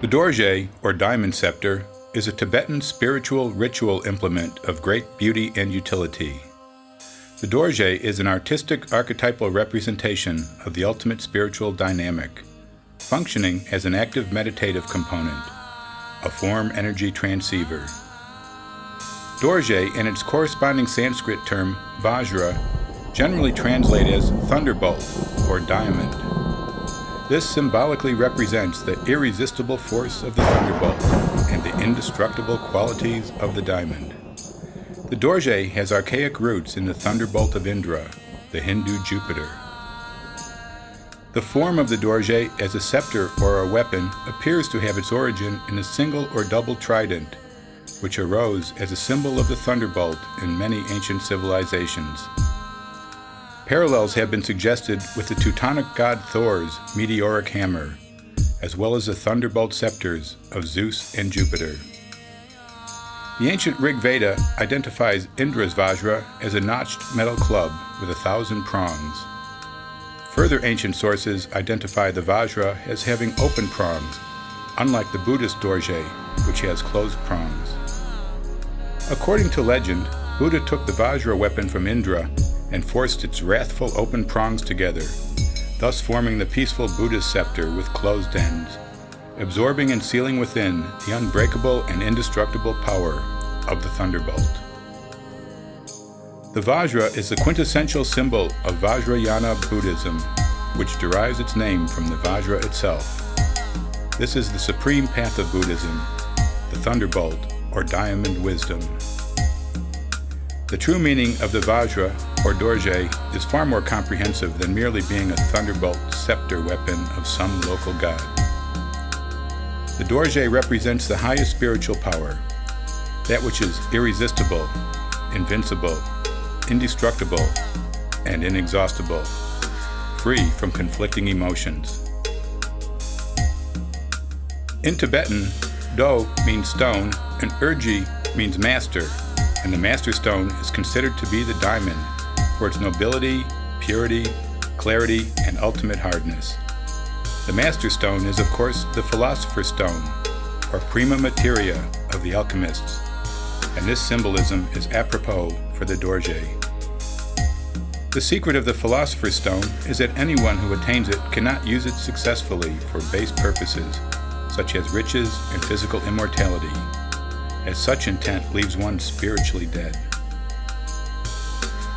The Dorje, or diamond scepter, is a Tibetan spiritual ritual implement of great beauty and utility. The Dorje is an artistic archetypal representation of the ultimate spiritual dynamic, functioning as an active meditative component, a form energy transceiver. Dorje and its corresponding Sanskrit term Vajra generally translate as thunderbolt or diamond. This symbolically represents the irresistible force of the thunderbolt and the indestructible qualities of the diamond. The Dorje has archaic roots in the thunderbolt of Indra, the Hindu Jupiter. The form of the Dorje as a scepter or a weapon appears to have its origin in a single or double trident, which arose as a symbol of the thunderbolt in many ancient civilizations. Parallels have been suggested with the Teutonic god Thor's meteoric hammer, as well as the thunderbolt scepters of Zeus and Jupiter. The ancient Rig Veda identifies Indra's Vajra as a notched metal club with 1,000 prongs. Further ancient sources identify the Vajra as having open prongs, unlike the Buddhist Dorje, which has closed prongs. According to legend, Buddha took the Vajra weapon from Indra and forced its wrathful open prongs together, thus forming the peaceful Buddhist scepter with closed ends, absorbing and sealing within the unbreakable and indestructible power of the thunderbolt. The Vajra is the quintessential symbol of Vajrayana Buddhism, which derives its name from the Vajra itself. This is the supreme path of Buddhism, the thunderbolt or diamond wisdom. The true meaning of the Vajra, or Dorje, is far more comprehensive than merely being a thunderbolt scepter weapon of some local god. The Dorje represents the highest spiritual power, that which is irresistible, invincible, indestructible, and inexhaustible, free from conflicting emotions. In Tibetan, Do means stone and Urji means master, and the master stone is considered to be the diamond for its nobility, purity, clarity, and ultimate hardness. The master stone is, of course, the philosopher's stone, or prima materia of the alchemists, and this symbolism is apropos for the Dorje. The secret of the philosopher's stone is that anyone who attains it cannot use it successfully for base purposes, such as riches and physical immortality, as such intent leaves one spiritually dead.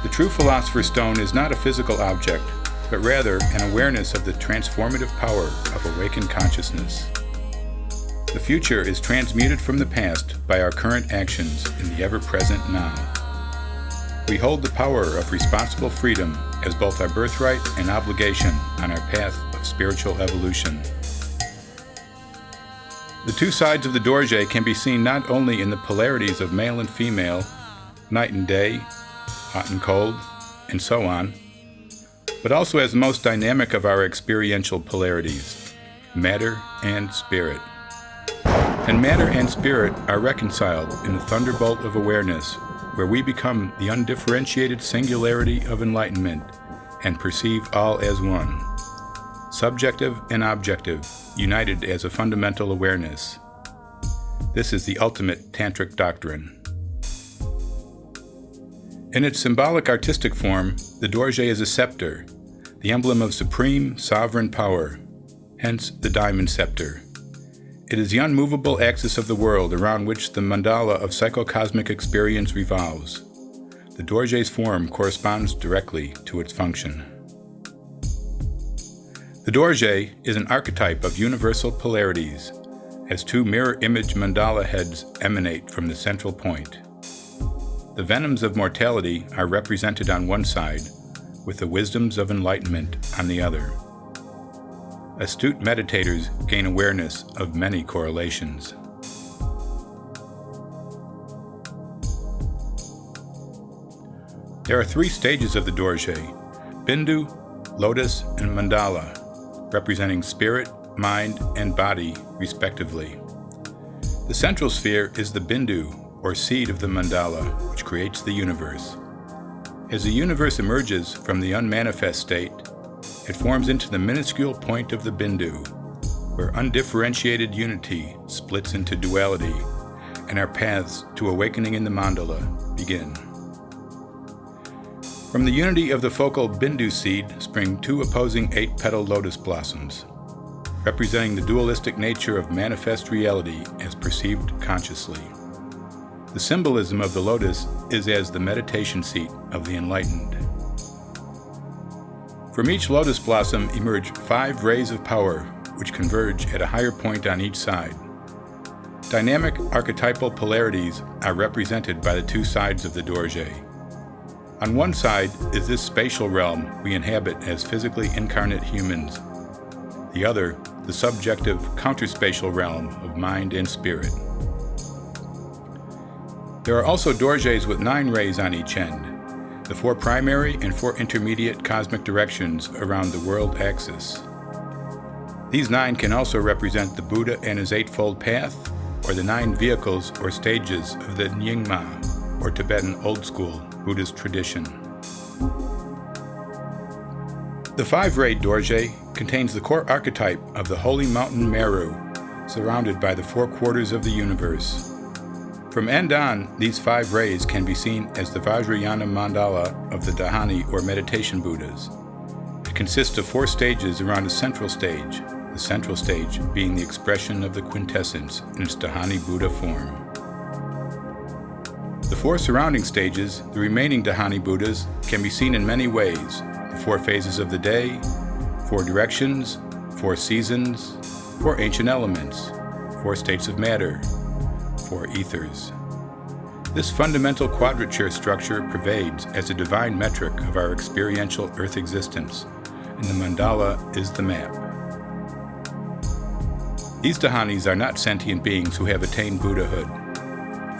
The true philosopher's stone is not a physical object, but rather an awareness of the transformative power of awakened consciousness. The future is transmuted from the past by our current actions in the ever-present now. We hold the power of responsible freedom as both our birthright and obligation on our path of spiritual evolution. The two sides of the Dorje can be seen not only in the polarities of male and female, night and day, hot and cold, and so on, but also as the most dynamic of our experiential polarities, matter and spirit. And matter and spirit are reconciled in the thunderbolt of awareness, where we become the undifferentiated singularity of enlightenment and perceive all as one, subjective and objective, united as a fundamental awareness. This is the ultimate tantric doctrine. In its symbolic artistic form, the Dorje is a scepter, the emblem of supreme sovereign power, hence the diamond scepter. It is the unmovable axis of the world around which the mandala of psychocosmic experience revolves. The Dorje's form corresponds directly to its function. The Dorje is an archetype of universal polarities, as two mirror image mandala heads emanate from the central point. The venoms of mortality are represented on one side, with the wisdoms of enlightenment on the other. Astute meditators gain awareness of many correlations. There are three stages of the Dorje: Bindu, Lotus, and Mandala, representing spirit, mind, and body, respectively. The central sphere is the Bindu, or seed of the mandala, which creates the universe. As the universe emerges from the unmanifest state, it forms into the minuscule point of the Bindu, where undifferentiated unity splits into duality, and our paths to awakening in the mandala begin. From the unity of the focal bindu seed spring two opposing 8-petaled lotus blossoms, representing the dualistic nature of manifest reality as perceived consciously. The symbolism of the lotus is as the meditation seat of the enlightened. From each lotus blossom emerge 5 rays of power, which converge at a higher point on each side. Dynamic archetypal polarities are represented by the 2 sides of the Dorje. On one side is this spatial realm we inhabit as physically incarnate humans. The other, the subjective counterspatial realm of mind and spirit. There are also Dorjes with 9 rays on each end, the 4 primary and 4 intermediate cosmic directions around the world axis. These 9 can also represent the Buddha and his 8-fold path, or the 9 vehicles or stages of the Nyingma, or Tibetan Old School Buddhist tradition. The 5-rayed Dorje contains the core archetype of the holy mountain Meru, surrounded by the 4 quarters of the universe. From end on, these 5 rays can be seen as the Vajrayana mandala of the Dahani or meditation Buddhas. It consists of 4 stages around a central stage, the central stage being the expression of the quintessence in its Dahani Buddha form. The 4 surrounding stages, the remaining Dahani Buddhas, can be seen in many ways: the 4 phases of the day, 4 directions, 4 seasons, 4 ancient elements, 4 states of matter, 4 ethers. This fundamental quadrature structure pervades as a divine metric of our experiential earth existence, and the mandala is the map. These Dahanis are not sentient beings who have attained Buddhahood.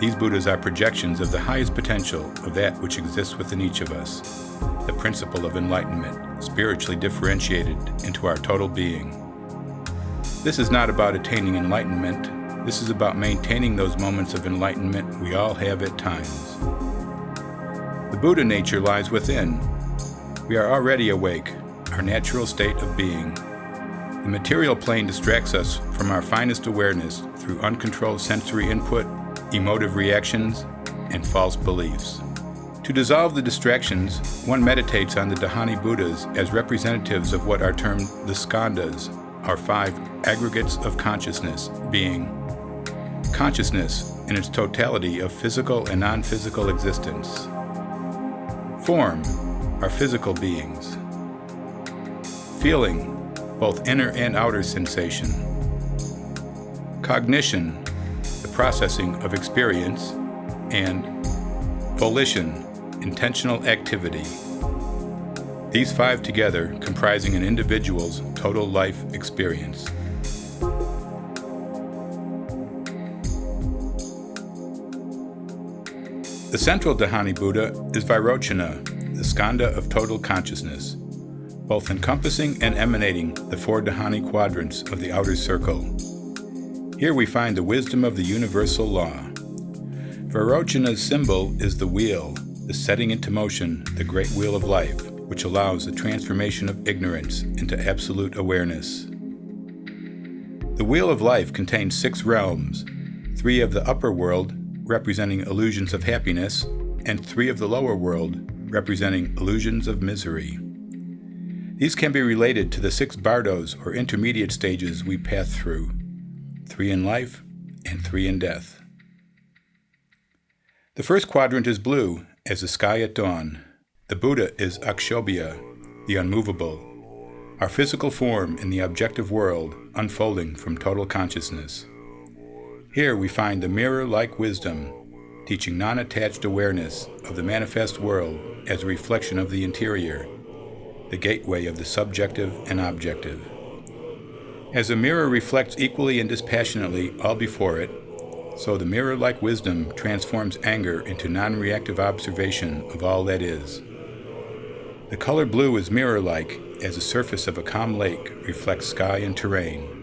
These Buddhas are projections of the highest potential of that which exists within each of us, the principle of enlightenment, spiritually differentiated into our total being. This is not about attaining enlightenment. This is about maintaining those moments of enlightenment we all have at times. The Buddha nature lies within. We are already awake, our natural state of being. The material plane distracts us from our finest awareness through uncontrolled sensory input, emotive reactions, and false beliefs. To dissolve the distractions, one meditates on the Dahani Buddhas as representatives of what are termed the skandhas, our 5 aggregates of consciousness, being consciousness in its totality of physical and non-physical existence. Form, our physical beings. Feeling, both inner and outer sensation. Cognition, the processing of experience. And volition, intentional activity. These 5 together comprising an individual's total life experience. The central Dahani Buddha is Vairochana, the skandha of total consciousness, both encompassing and emanating the 4 Dahani quadrants of the outer circle. Here we find the wisdom of the universal law. Vairochana's symbol is the wheel, the setting into motion, the great wheel of life, which allows the transformation of ignorance into absolute awareness. The wheel of life contains 6 realms, 3 of the upper world, representing illusions of happiness, and 3 of the lower world, representing illusions of misery. These can be related to the 6 bardos or intermediate stages we pass through, 3 in life and 3 in death. The first quadrant is blue, as the sky at dawn. The Buddha is Akshobhya, the unmovable, our physical form in the objective world unfolding from total consciousness. Here we find the mirror-like wisdom, teaching non-attached awareness of the manifest world as a reflection of the interior, the gateway of the subjective and objective. As a mirror reflects equally and dispassionately all before it, so the mirror-like wisdom transforms anger into non-reactive observation of all that is. The color blue is mirror-like as the surface of a calm lake reflects sky and terrain.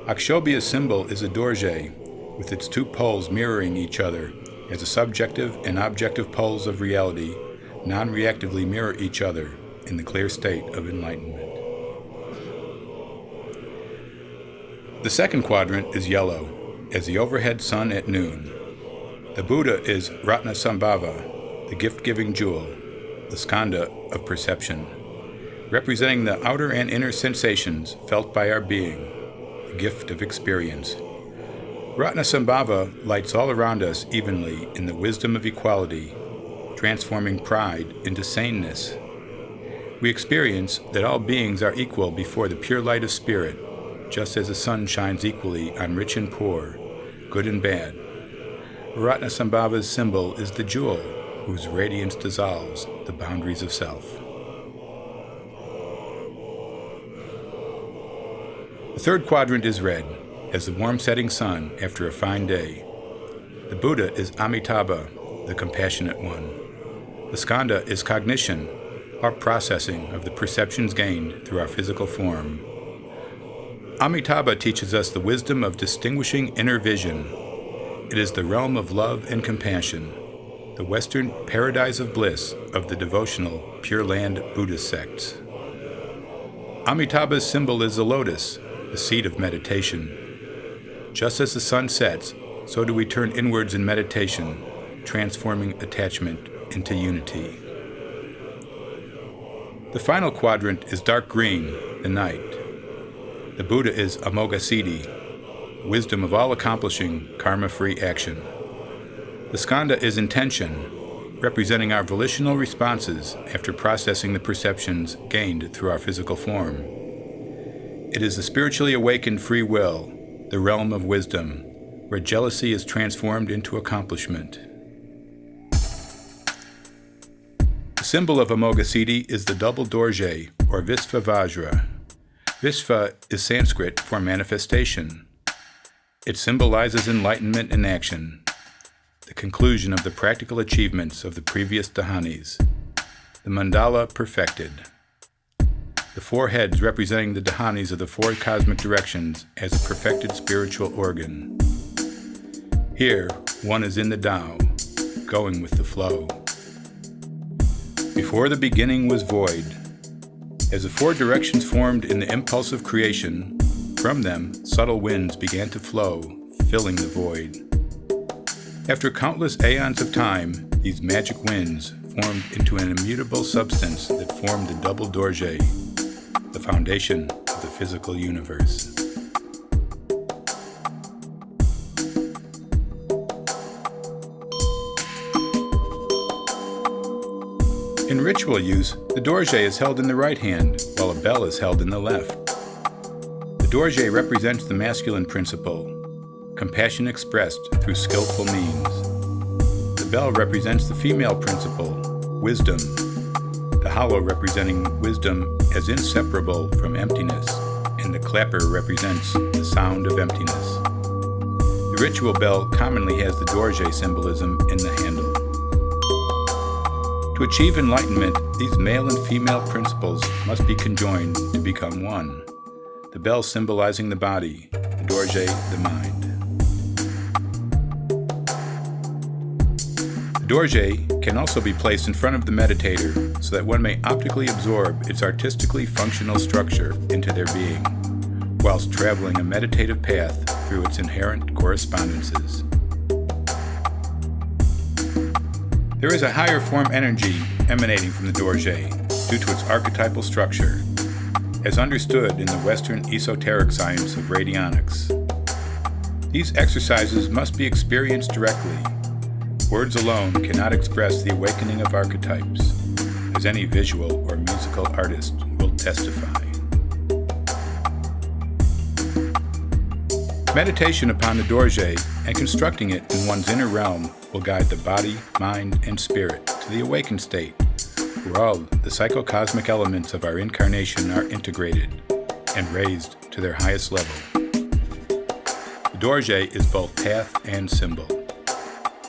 Akshobhya's symbol is a Dorje, with its 2 poles mirroring each other as the subjective and objective poles of reality non-reactively mirror each other in the clear state of enlightenment. The second quadrant is yellow, as the overhead sun at noon. The Buddha is Ratnasambhava, the gift-giving jewel, the skanda of perception, representing the outer and inner sensations felt by our being, the gift of experience. Ratnasambhava lights all around us evenly in the wisdom of equality, transforming pride into saneness. We experience that all beings are equal before the pure light of spirit, just as the sun shines equally on rich and poor, good and bad. Ratnasambhava's symbol is the jewel, whose radiance dissolves the boundaries of self. The third quadrant is red, as the warm setting sun after a fine day. The Buddha is Amitabha, the compassionate one. The skanda is cognition, our processing of the perceptions gained through our physical form. Amitabha teaches us the wisdom of distinguishing inner vision. It is the realm of love and compassion, the Western paradise of bliss of the devotional Pure Land Buddhist sects. Amitabha's symbol is the lotus, the seat of meditation. Just as the sun sets, so do we turn inwards in meditation, transforming attachment into unity. The final quadrant is dark green, the night. The Buddha is Amoghasiddhi, wisdom of all accomplishing karma-free action. The skanda is intention, representing our volitional responses after processing the perceptions gained through our physical form. It is the spiritually awakened free will, the realm of wisdom, where jealousy is transformed into accomplishment. The symbol of Amoghasiddhi is the double Dorje, or Visva Vajra. Visva is Sanskrit for manifestation. It symbolizes enlightenment in action, the conclusion of the practical achievements of the previous dhanis, the mandala perfected. The four heads representing the dhanis of the four cosmic directions as a perfected spiritual organ. Here, one is in the Tao, going with the flow. Before the beginning was void. As the four directions formed in the impulse of creation, from them subtle winds began to flow, filling the void. After countless aeons of time, these magic winds formed into an immutable substance that formed the double Dorje, the foundation of the physical universe. In ritual use, the Dorje is held in the right hand, while a bell is held in the left. The Dorje represents the masculine principle, compassion expressed through skillful means. The bell represents the female principle, wisdom, the hollow representing wisdom as inseparable from emptiness, and the clapper represents the sound of emptiness. The ritual bell commonly has the Dorje symbolism in the handle. To achieve enlightenment, these male and female principles must be conjoined to become one. The bell symbolizing the body, the Dorje the mind. The Dorje can also be placed in front of the meditator so that one may optically absorb its artistically functional structure into their being, whilst traveling a meditative path through its inherent correspondences. There is a higher form energy emanating from the Dorje due to its archetypal structure, as understood in the Western esoteric science of radionics. These exercises must be experienced directly. Words alone cannot express the awakening of archetypes, as any visual or musical artist will testify. Meditation upon the Dorje and constructing it in one's inner realm will guide the body, mind, and spirit to the awakened state, where all the psychocosmic elements of our incarnation are integrated and raised to their highest level. The Dorje is both path and symbol.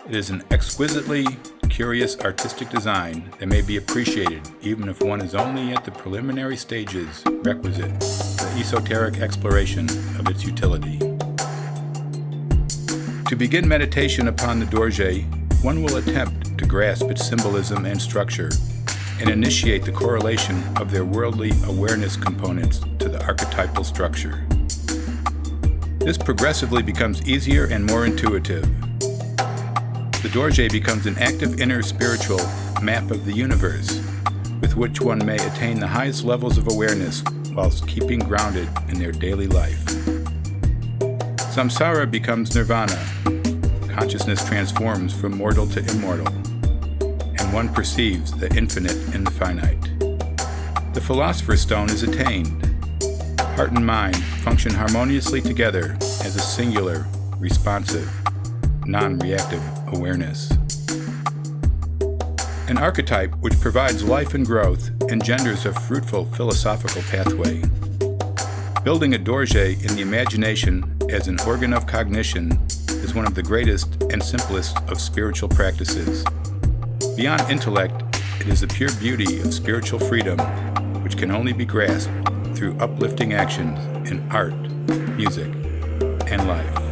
It is an exquisitely curious artistic design that may be appreciated even if one is only at the preliminary stages requisite for the esoteric exploration of its utility. To begin meditation upon the Dorje, one will attempt to grasp its symbolism and structure and initiate the correlation of their worldly awareness components to the archetypal structure. This progressively becomes easier and more intuitive. The Dorje becomes an active inner spiritual map of the universe, with which one may attain the highest levels of awareness whilst keeping grounded in their daily life. Samsara becomes nirvana. Consciousness transforms from mortal to immortal, and one perceives the infinite in the finite. The Philosopher's Stone is attained. Heart and mind function harmoniously together as a singular, responsive, non-reactive awareness. An archetype which provides life and growth engenders a fruitful philosophical pathway. Building a Dorje in the imagination as an organ of cognition is one of the greatest and simplest of spiritual practices. Beyond intellect, it is the pure beauty of spiritual freedom, which can only be grasped through uplifting actions in art, music, and life.